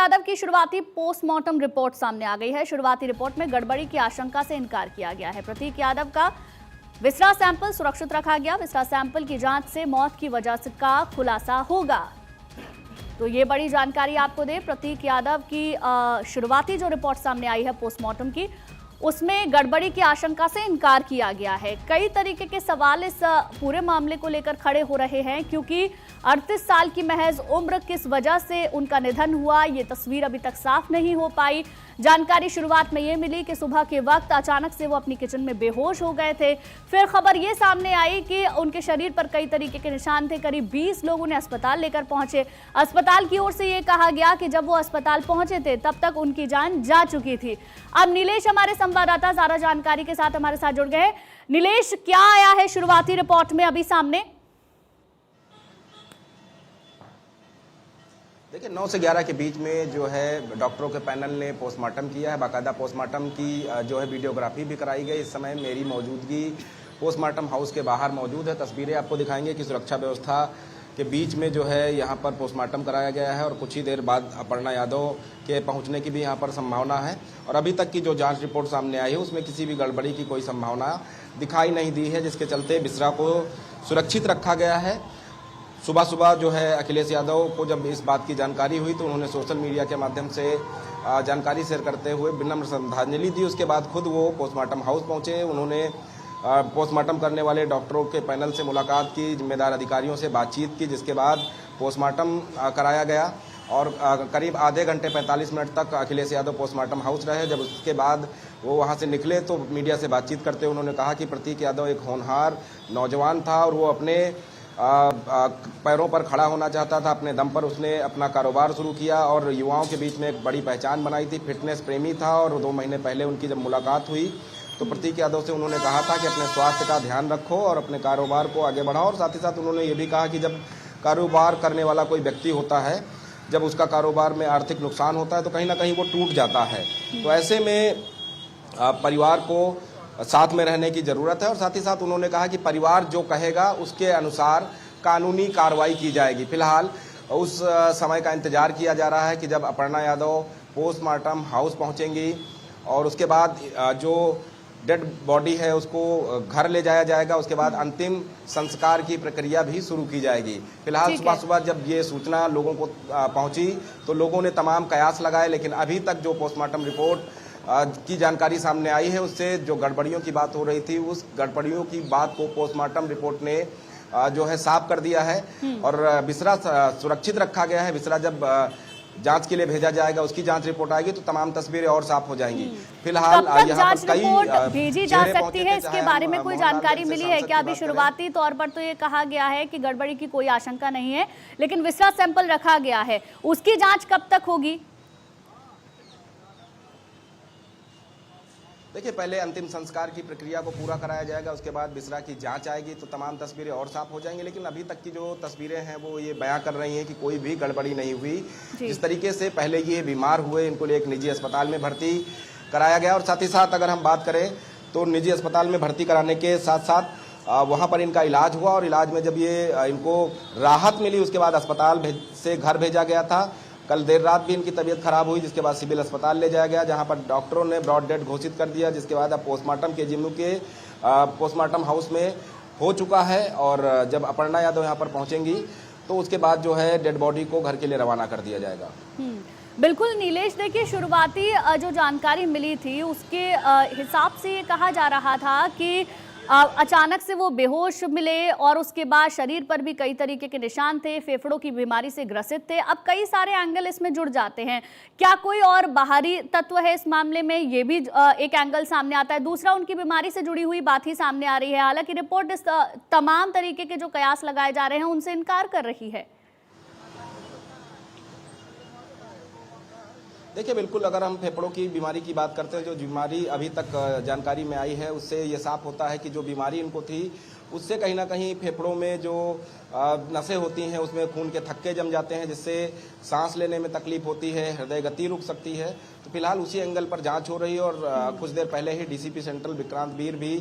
यादव की शुरुआती postmortem report सामने आ गई है। शुरुआती रिपोर्ट में गड़बड़ी की आशंका से इनकार किया गया है। प्रतीक यादव का विसरा सैंपल सुरक्षित रखा गया। विसरा सैंपल की जांच से मौत की वजह का खुलासा होगा। तो ये बड़ी जानकारी आपको दे, प्रतीक यादव की शुरुआती जो रिपोर्ट सामने आई है पोस्टमार्टम की, उसमें गड़बड़ी की आशंका से इनकार किया गया है। कई तरीके के सवाल इस पूरे मामले को लेकर खड़े हो रहे हैं, क्योंकि 38 साल की महज उम्र, किस वजह से उनका निधन हुआ ये तस्वीर अभी तक साफ नहीं हो पाई। जानकारी शुरुआत में ये मिली कि सुबह के वक्त अचानक से वो अपनी किचन में बेहोश हो गए थे। फिर खबर ये सामने आई कि उनके शरीर पर कई तरीके के निशान थे। करीब 20 लोग उन्हें अस्पताल लेकर पहुंचे। अस्पताल की ओर से ये कहा गया कि जब वो अस्पताल पहुंचे थे तब तक उनकी जान जा चुकी थी। अब नीलेश हमारे संवाददाता ज्यादा जानकारी के साथ हमारे साथ जुड़ गए। नीलेश, क्या आया है शुरुआती रिपोर्ट में अभी सामने? देखिए 9 से 11 के बीच में जो है डॉक्टरों के पैनल ने पोस्टमार्टम किया है। बाकायदा पोस्टमार्टम की जो है वीडियोग्राफी भी कराई गई। इस समय मेरी मौजूदगी पोस्टमार्टम हाउस के बाहर मौजूद है। तस्वीरें आपको दिखाएंगे कि सुरक्षा व्यवस्था के बीच में जो है यहाँ पर पोस्टमार्टम कराया गया है और कुछ ही देर बाद अपर्णा यादव के पहुँचने की भी यहाँ पर संभावना है। और अभी तक की जो जाँच रिपोर्ट सामने आई है उसमें किसी भी गड़बड़ी की कोई संभावना दिखाई नहीं दी है, जिसके चलते बिसरा को सुरक्षित रखा गया है। सुबह सुबह जो है अखिलेश यादव को जब इस बात की जानकारी हुई तो उन्होंने सोशल मीडिया के माध्यम से जानकारी शेयर करते हुए विनम्र श्रद्धांजलि दी। उसके बाद खुद वो पोस्टमार्टम हाउस पहुंचे। उन्होंने पोस्टमार्टम करने वाले डॉक्टरों के पैनल से मुलाकात की, जिम्मेदार अधिकारियों से बातचीत की, जिसके बाद पोस्टमार्टम कराया गया। और करीब आधे घंटे 45 मिनट तक अखिलेश यादव पोस्टमार्टम हाउस रहे। जब उसके बाद वो वहाँ से निकले तो मीडिया से बातचीत करते हुए उन्होंने कहा कि प्रतीक यादव एक होनहार नौजवान था और वो अपने पैरों पर खड़ा होना चाहता था। अपने दम पर उसने अपना कारोबार शुरू किया और युवाओं के बीच में एक बड़ी पहचान बनाई थी। फिटनेस प्रेमी था और 2 महीने पहले उनकी जब मुलाकात हुई तो प्रतीक यादव से उन्होंने कहा था कि अपने स्वास्थ्य का ध्यान रखो और अपने कारोबार को आगे बढ़ाओ। और साथ ही साथ उन्होंने ये भी कहा कि जब कारोबार करने वाला कोई व्यक्ति होता है, जब उसका कारोबार में आर्थिक नुकसान होता है तो कहीं ना कहीं वो टूट जाता है। तो ऐसे में परिवार को साथ में रहने की ज़रूरत है। और साथ ही साथ उन्होंने कहा कि परिवार जो कहेगा उसके अनुसार कानूनी कार्रवाई की जाएगी। फिलहाल उस समय का इंतजार किया जा रहा है कि जब अपर्णा यादव पोस्टमार्टम हाउस पहुंचेंगी और उसके बाद जो डेड बॉडी है उसको घर ले जाया जाएगा। उसके बाद अंतिम संस्कार की प्रक्रिया भी शुरू की जाएगी। फिलहाल सुबह सुबह जब ये सूचना लोगों को पहुंची तो लोगों ने तमाम कयास लगाए, लेकिन अभी तक जो पोस्टमार्टम रिपोर्ट की जानकारी सामने आई है उससे जो गड़बड़ियों की बात हो रही थी उस गड़बड़ियों की बात को पोस्टमार्टम रिपोर्ट ने जो है साफ कर दिया है और बिसरा सुरक्षित रखा गया है। बिसरा जब जांच के लिए भेजा जाएगा, उसकी जांच रिपोर्ट आएगी तो तमाम तस्वीरें और साफ हो जाएंगी। फिलहाल यहाँ पर कई भेजी जा सकती है, इसके बारे में कोई जानकारी मिली है क्या? अभी शुरुआती तौर पर तो ये कहा गया है कि गड़बड़ी की कोई आशंका नहीं है, लेकिन विसरा सैंपल रखा गया है, उसकी जांच कब तक होगी? देखिए, पहले अंतिम संस्कार की प्रक्रिया को पूरा कराया जाएगा, उसके बाद बिसरा की जांच आएगी तो तमाम तस्वीरें और साफ हो जाएंगी। लेकिन अभी तक की जो तस्वीरें हैं वो ये बयां कर रही हैं कि कोई भी गड़बड़ी नहीं हुई। जिस तरीके से पहले ये बीमार हुए, इनको एक निजी अस्पताल में भर्ती कराया गया। और साथ ही साथ अगर हम बात करें तो निजी अस्पताल में भर्ती कराने के साथ साथ वहाँ पर इनका इलाज हुआ और इलाज में जब ये इनको राहत मिली उसके बाद अस्पताल से घर भेजा गया था। कल देर रात भी इनकी तबीयत खराब हुई, जिसके बाद सिविल अस्पताल ले जाया गया, जहां पर डॉक्टरों ने ब्रॉड डेड घोषित कर दिया। जिसके बाद अब पोस्टमार्टम के जिम्मे के पोस्टमार्टम हाउस में हो चुका है और जब अपर्णा यादव यहां पर पहुंचेंगी तो उसके बाद जो है डेड बॉडी को घर के लिए रवाना कर दिया जाएगा। बिल्कुल नीलेश, देखिए शुरुआती जो जानकारी मिली थी उसके हिसाब से ये कहा जा रहा था कि अचानक से वो बेहोश मिले और उसके बाद शरीर पर भी कई तरीके के निशान थे, फेफड़ों की बीमारी से ग्रसित थे। अब कई सारे एंगल इसमें जुड़ जाते हैं। क्या कोई और बाहरी तत्व है इस मामले में? ये भी एक एंगल सामने आता है। दूसरा, उनकी बीमारी से जुड़ी हुई बात ही सामने आ रही है। हालांकि रिपोर्ट इस तमाम तरीके के जो कयास लगाए जा रहे हैं उनसे इनकार कर रही है। देखिए, बिल्कुल अगर हम फेफड़ों की बीमारी की बात करते हैं, जो बीमारी अभी तक जानकारी में आई है उससे ये साफ होता है कि जो बीमारी इनको थी उससे कहीं ना कहीं फेफड़ों में जो नसें होती हैं उसमें खून के थक्के जम जाते हैं, जिससे सांस लेने में तकलीफ होती है, हृदय गति रुक सकती है। तो फिलहाल उसी एंगल पर जांच हो रही है और कुछ देर पहले ही डीसीपी सेंट्रल विक्रांत बीर भी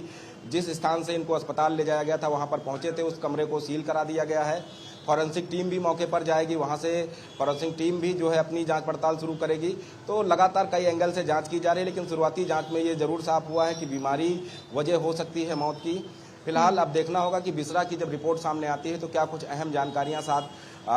जिस स्थान से इनको अस्पताल ले जाया गया था वहां पर पहुंचे थे। उस कमरे को सील करा दिया गया है फॉरेंसिक टीम भी मौके पर जाएगी, वहां से फॉरेंसिक टीम भी जो है अपनी जांच पड़ताल शुरू करेगी। तो लगातार कई एंगल से जांच की जा रही है, लेकिन शुरुआती जांच में ये जरूर साफ हुआ है कि बीमारी वजह हो सकती है मौत की। फिलहाल अब देखना होगा कि बिसरा की जब रिपोर्ट सामने आती है तो क्या कुछ अहम जानकारियां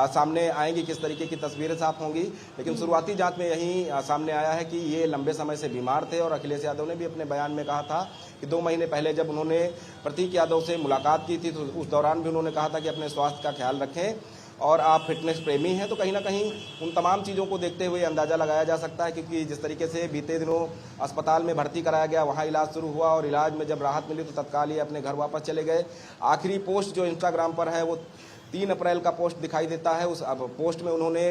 सामने आएंगी, किस तरीके की तस्वीरें साफ होंगी। लेकिन शुरुआती जांच में यही सामने आया है कि ये लंबे समय से बीमार थे और अखिलेश यादव ने भी अपने बयान में कहा था कि 2 महीने पहले जब उन्होंने प्रतीक यादव से मुलाकात की थी तो उस दौरान भी उन्होंने कहा था कि अपने स्वास्थ्य का ख्याल रखें और आप फिटनेस प्रेमी हैं। तो कहीं ना कहीं उन तमाम चीज़ों को देखते हुए अंदाज़ा लगाया जा सकता है, क्योंकि जिस तरीके से बीते दिनों अस्पताल में भर्ती कराया गया, वहाँ इलाज शुरू हुआ और इलाज में जब राहत मिली तो तत्काल ही अपने घर वापस चले गए। आखिरी पोस्ट जो इंस्टाग्राम पर है वो 3 अप्रैल का पोस्ट दिखाई देता है। उस पोस्ट में उन्होंने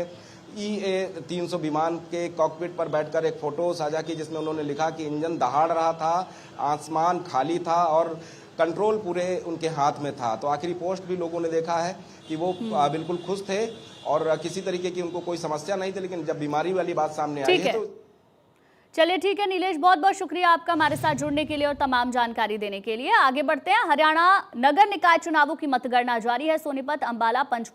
EA-300 विमान के कॉकपिट पर बैठकर एक फोटो साझा की, जिसमें उन्होंने लिखा कि इंजन दहाड़ रहा था, आसमान खाली था और कंट्रोल पूरे उनके हाथ में था। तो आखिरी पोस्ट भी लोगों ने देखा है कि वो बिल्कुल खुश थे और किसी तरीके की उनको कोई समस्या नहीं थी। लेकिन जब बीमारी वाली बात सामने आई है तो चलिए ठीक है नीलेश, बहुत बहुत शुक्रिया आपका हमारे साथ जुड़ने के लिए और तमाम जानकारी देने के लिए। आगे बढ़ते हैं। हरियाणा नगर निकाय चुनावों की मतगणना जारी है। सोनीपत, अंबाला, पंचकूला